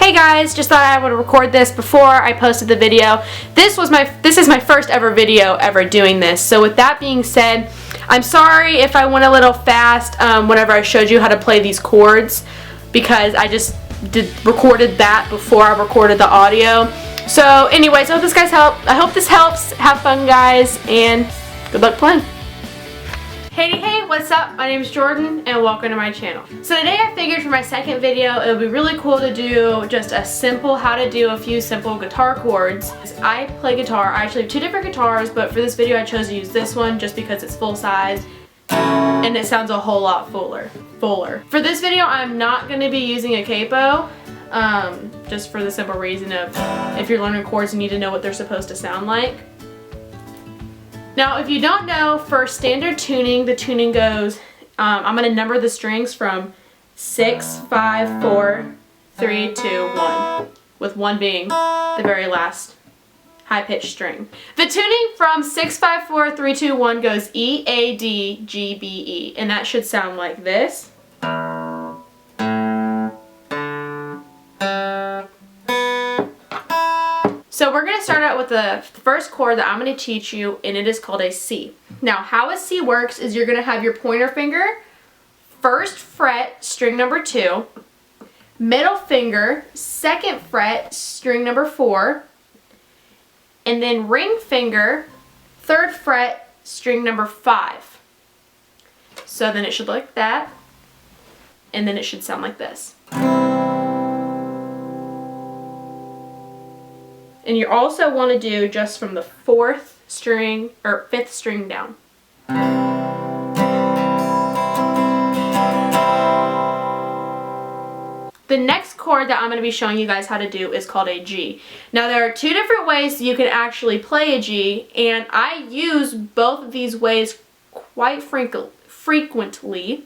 Hey guys, just thought I would record this before I posted the video. This is my first ever video ever doing this. So with that being said, I'm sorry if I went a little fast whenever I showed you how to play these chords, because I just recorded that before I recorded the audio. So anyways, I hope this helps. Have fun, guys, and good luck playing. Hey, what's up? My name is Jordan and welcome to my channel. So today I figured for my second video it would be really cool to do just a simple how to do a few simple guitar chords. I play guitar. I actually have two different guitars, but for this video I chose to use this one just because it's full size and it sounds a whole lot fuller. For this video I'm not going to be using a capo, just for the simple reason of if you're learning chords you need to know what they're supposed to sound like. Now, if you don't know, for standard tuning, the tuning goes, I'm going to number the strings from 6, 5, 4, 3, 2, 1, with 1 being the very last high-pitched string. The tuning from 6, 5, 4, 3, 2, 1 goes E, A, D, G, B, E, and that should sound like this. So we're going to start out with the first chord that I'm going to teach you, and it is called a C. Now, how a C works is you're going to have your pointer finger, first fret, string number 2, middle finger, second fret, string number 4, and then ring finger, third fret, string number 5. So then it should look like that, and then it should sound like this. And you also want to do just from the 4th string or 5th string down. The next chord that I'm going to be showing you guys how to do is called a G. Now there are two different ways you can actually play a G, and I use both of these ways quite frequently.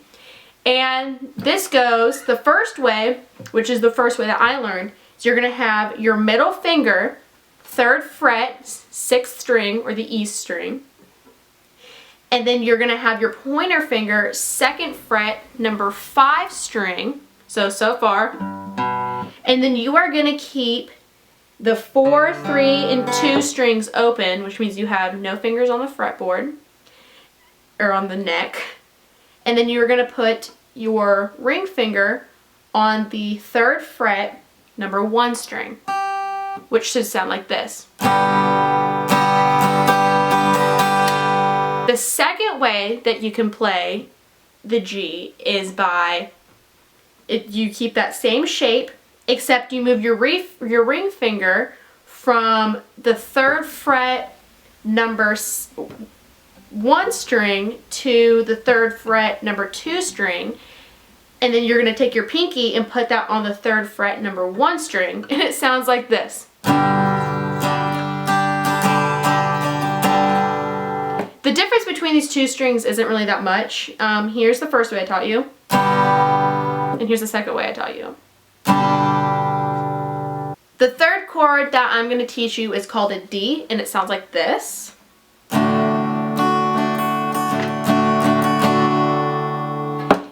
And this goes, the first way, which is the first way that I learned, is you're going to have your middle finger, 3rd fret, 6th string, or the E string. And then you're going to have your pointer finger, 2nd fret, number 5 string. So far. And then you are going to keep the 4, 3, and 2 strings open, which means you have no fingers on the fretboard, or on the neck. And then you're going to put your ring finger on the 3rd fret, number 1 string, which should sound like this. The second way that you can play the G is by, you keep that same shape, except you move your ring finger from the 3rd fret, number 1 string, to the 3rd fret, number 2 string. And then you're going to take your pinky and put that on the 3rd fret, number 1 string, and it sounds like this. The difference between these two strings isn't really that much. Here's the first way I taught you, and here's the second way I taught you. The third chord that I'm going to teach you is called a D, and it sounds like this.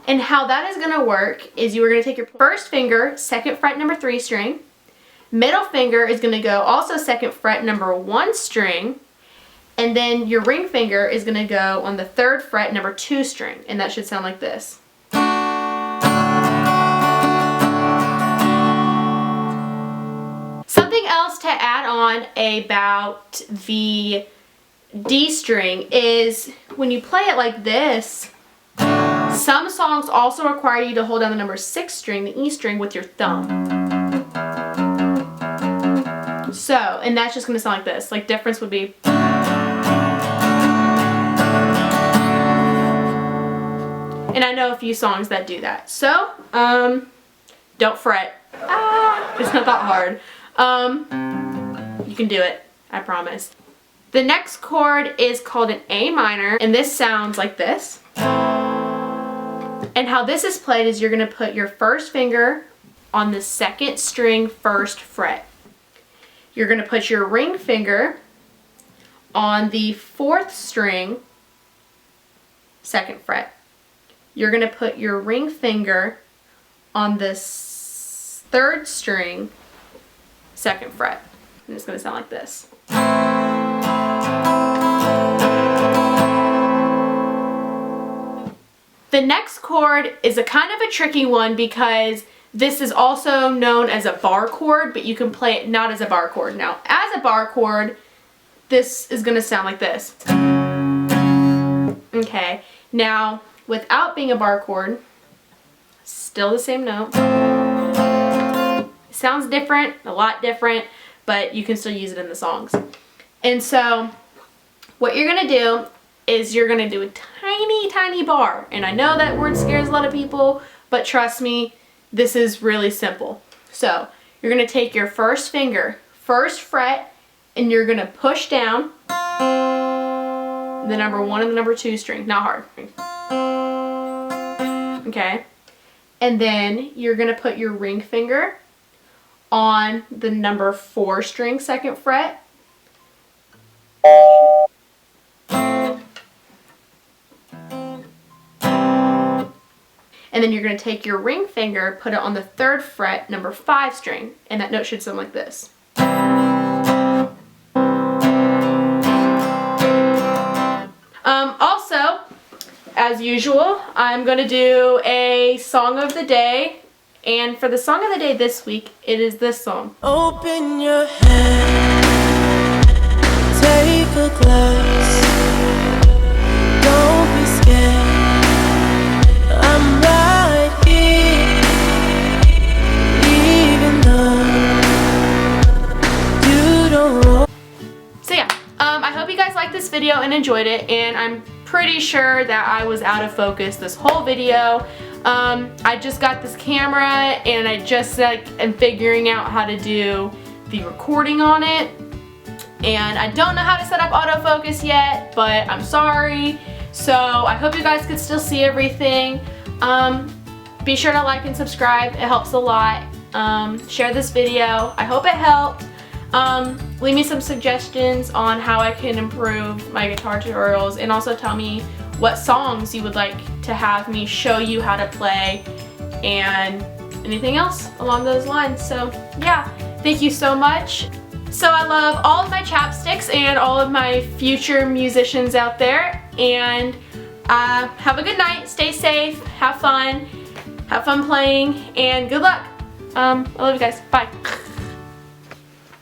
And how that is going to work is you are going to take your first finger, 2nd fret, number 3 string. Middle finger is going to go also 2nd fret, number 1 string. And then your ring finger is going to go on the 3rd fret, number 2 string. And that should sound like this. Something else to add on about the D string is when you play it like this, some songs also require you to hold down the number 6 string, the E string, with your thumb. So, and that's just going to sound like this. Like, difference would be. And I know a few songs that do that. So, don't fret. It's not that hard. You can do it. I promise. The next chord is called an A minor, and this sounds like this. And how this is played is you're going to put your first finger on the 2nd string, 1st fret. You're going to put your ring finger on the 4th string, 2nd fret. You're going to put your ring finger on the 3rd string, 2nd fret. And it's going to sound like this. The next chord is a kind of a tricky one because this is also known as a bar chord, but you can play it not as a bar chord. Now, as a bar chord, this is going to sound like this. Okay, now without being a bar chord, still the same note. It sounds different, a lot different, but you can still use it in the songs. And so what you're going to do is you're going to do a tiny, tiny bar. And I know that word scares a lot of people, but trust me, this is really simple. So you're going to take your first finger, 1st fret, and you're going to push down the number 1 and the number 2 string, not hard. Okay? And then you're going to put your ring finger on the number 4 string, 2nd fret. And then you're going to take your ring finger, put it on the 3rd fret, number 5 string, and that note should sound like this. Also, as usual, I'm going to do a song of the day, and for the song of the day this week, it is this song. Open your hand, take a glass, don't be scared, I'm right here, even though you don't. So yeah, I hope you guys liked this video and enjoyed it, and I'm pretty sure that I was out of focus this whole video. I just got this camera and I just am figuring out how to do the recording on it, and I don't know how to set up autofocus yet, but I'm sorry. So I hope you guys can still see everything. Be sure to like and subscribe, it helps a lot. Share this video, I hope it helped. Leave me some suggestions on how I can improve my guitar tutorials, and also tell me what songs you would like to have me show you how to play and anything else along those lines. So yeah, thank you so much. So I love all of my chapsticks and all of my future musicians out there, and have a good night, stay safe, have fun playing, and good luck. I love you guys, bye.